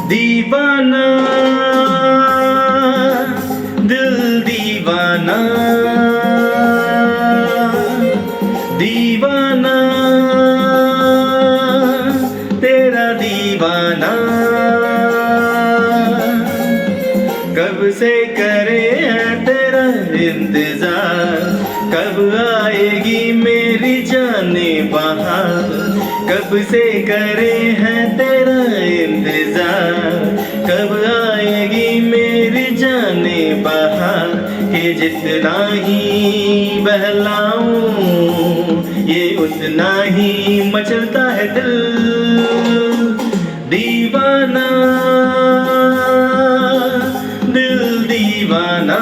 दीवाना दिल दीवाना दीवाना तेरा दीवाना कब से करे है तेरा इंतजार कब आएगी मेरी जाने बहार कब से करे है तेरा इंतजार कब आएगी मेरी जाने बहार कि जितना ही बहलाऊं ये उतना ही मचलता है दिल दीवाना दिल दीवाना